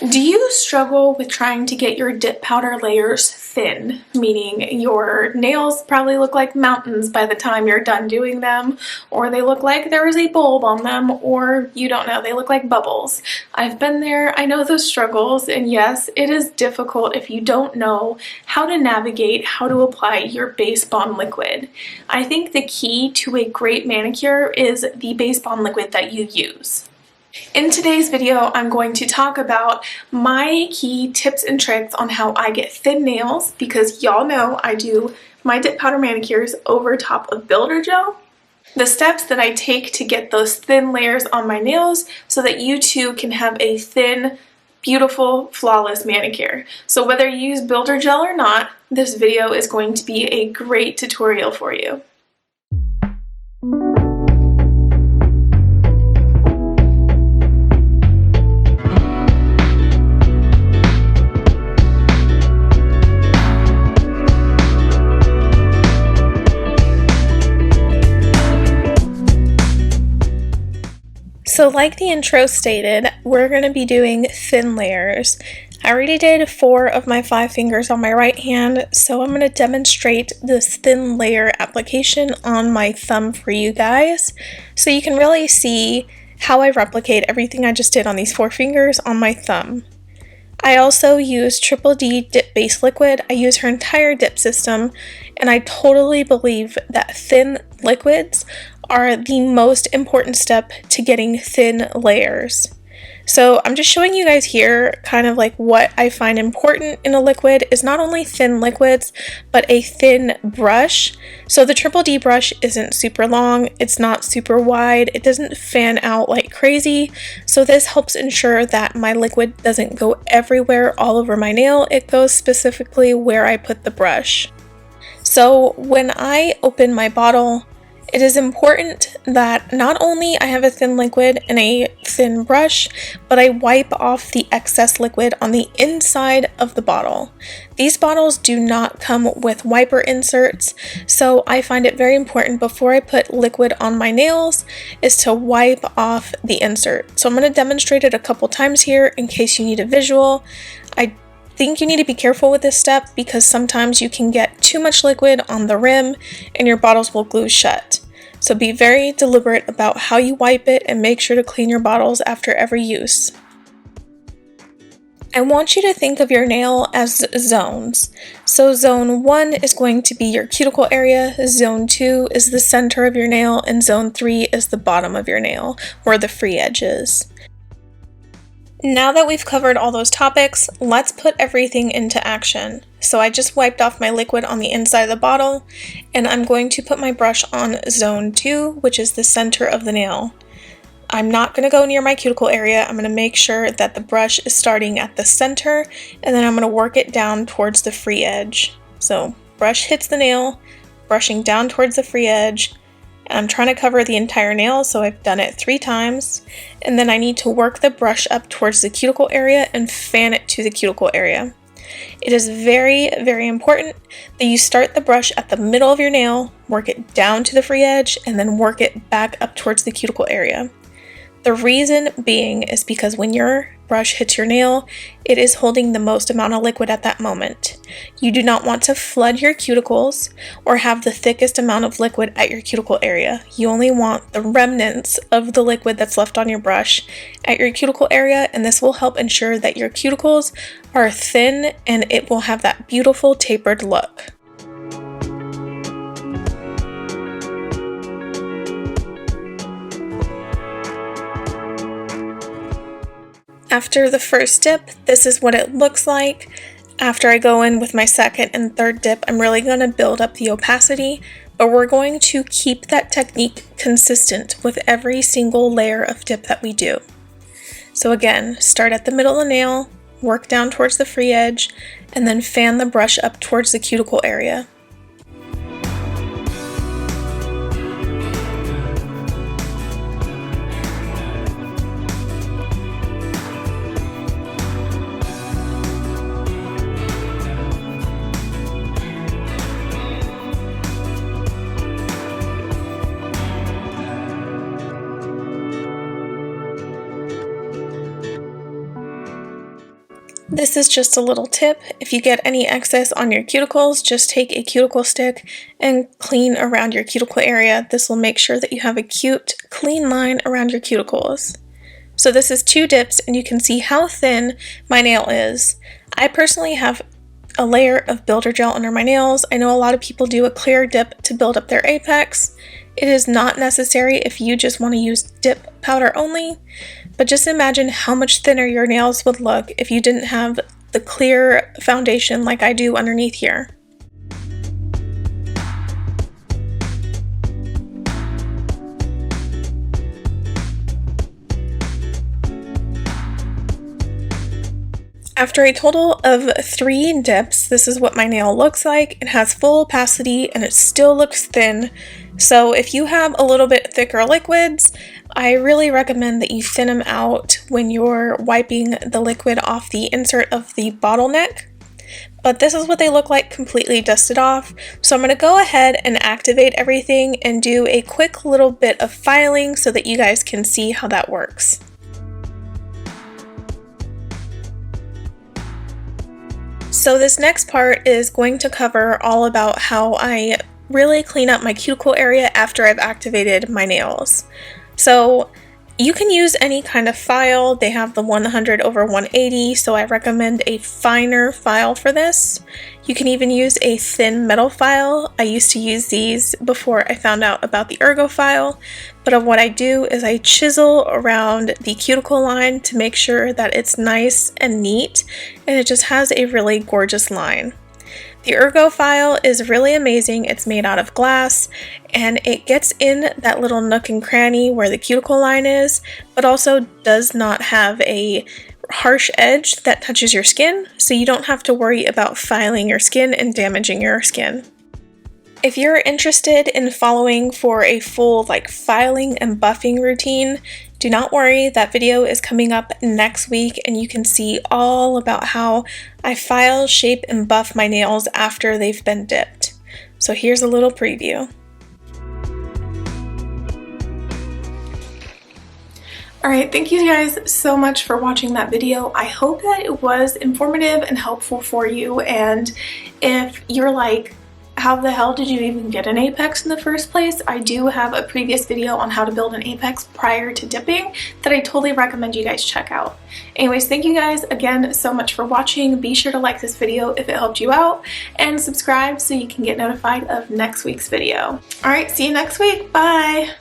Do you struggle with trying to get your dip powder layers thin, meaning your nails probably look like mountains by the time you're done doing them, or they look like there is a bulb on them, or you don't know, they look like bubbles? I've been there, I know those struggles, and yes, it is difficult if you don't know how to navigate how to apply your base bond liquid. I think the key to a great manicure is the base bond liquid that you use. In today's video, I'm going to talk about my key tips and tricks on how I get thin nails, because y'all know I do my dip powder manicures over top of builder gel. The steps that I take to get those thin layers on my nails so that you too can have a thin, beautiful, flawless manicure. So whether you use builder gel or not, this video is going to be a great tutorial for you. So like the intro stated, we're going to be doing thin layers. I already did 4 of my 5 fingers on my right hand, so I'm going to demonstrate this thin layer application on my thumb for you guys, so you can really see how I replicate everything I just did on these 4 fingers on my thumb. I also use Triple D Dip Base Liquid. I use her entire dip system, and I totally believe that thin liquids are the most important step to getting thin layers. So I'm just showing you guys here kind of like what I find important in a liquid is not only thin liquids, but a thin brush. So the Triple D brush isn't super long, it's not super wide, it doesn't fan out like crazy. So this helps ensure that my liquid doesn't go everywhere all over my nail, it goes specifically where I put the brush. So when I open my bottle, it is important that not only I have a thin liquid and a thin brush, but I wipe off the excess liquid on the inside of the bottle. These bottles do not come with wiper inserts, so I find it very important before I put liquid on my nails is to wipe off the insert. So I'm going to demonstrate it a couple times here in case you need a visual. I think you need to be careful with this step because sometimes you can get too much liquid on the rim and your bottles will glue shut. So be very deliberate about how you wipe it and make sure to clean your bottles after every use. I want you to think of your nail as zones. So zone 1 is going to be your cuticle area, zone 2 is the center of your nail, and zone 3 is the bottom of your nail, where the free edge is. Now that we've covered all those topics, let's put everything into action. So I just wiped off my liquid on the inside of the bottle, and I'm going to put my brush on zone 2, which is the center of the nail. I'm not going to go near my cuticle area. I'm going to make sure that the brush is starting at the center, and then I'm going to work it down towards the free edge. So brush hits the nail, brushing down towards the free edge. I'm trying to cover the entire nail, so I've done it 3 times, and then I need to work the brush up towards the cuticle area and fan it to the cuticle area. It is very, very important that you start the brush at the middle of your nail, work it down to the free edge, and then work it back up towards the cuticle area. The reason being is because when your brush hits your nail, it is holding the most amount of liquid at that moment. You do not want to flood your cuticles or have the thickest amount of liquid at your cuticle area. You only want the remnants of the liquid that's left on your brush at your cuticle area, and this will help ensure that your cuticles are thin and it will have that beautiful tapered look. After the first dip, this is what it looks like. After I go in with my second and third dip, I'm really going to build up the opacity, but we're going to keep that technique consistent with every single layer of dip that we do. So again, start at the middle of the nail, work down towards the free edge, and then fan the brush up towards the cuticle area. This is just a little tip. If you get any excess on your cuticles, just take a cuticle stick and clean around your cuticle area. This will make sure that you have a cute, clean line around your cuticles. So this is 2 dips, and you can see how thin my nail is. I personally have a layer of builder gel under my nails. I know a lot of people do a clear dip to build up their apex. It is not necessary if you just want to use dip powder only, but just imagine how much thinner your nails would look if you didn't have the clear foundation like I do underneath here. After a total of 3 dips, this is what my nail looks like. It has full opacity and it still looks thin. So if you have a little bit thicker liquids, I really recommend that you thin them out when you're wiping the liquid off the insert of the bottleneck. But this is what they look like completely dusted off. So I'm going to go ahead and activate everything and do a quick little bit of filing so that you guys can see how that works. So this next part is going to cover all about how I really clean up my cuticle area after I've activated my nails. So you can use any kind of file. They have the 100 over 180, so I recommend a finer file for this. You can even use a thin metal file. I used to use these before I found out about the ergo file, but what I do is I chisel around the cuticle line to make sure that it's nice and neat, and it just has a really gorgeous line. The ergo file is really amazing. It's made out of glass and it gets in that little nook and cranny where the cuticle line is, but also does not have a harsh edge that touches your skin, so you don't have to worry about filing your skin and damaging your skin. If you're interested in following for a full filing and buffing routine, do not worry, that video is coming up next week and you can see all about how I file, shape, and buff my nails after they've been dipped. So here's a little preview. Alright, thank you guys so much for watching that video. I hope that it was informative and helpful for you, and if you're like, how the hell did you even get an apex in the first place? I do have a previous video on how to build an apex prior to dipping that I totally recommend you guys check out. Anyways, thank you guys again so much for watching. Be sure to like this video if it helped you out and subscribe so you can get notified of next week's video. Alright, see you next week. Bye!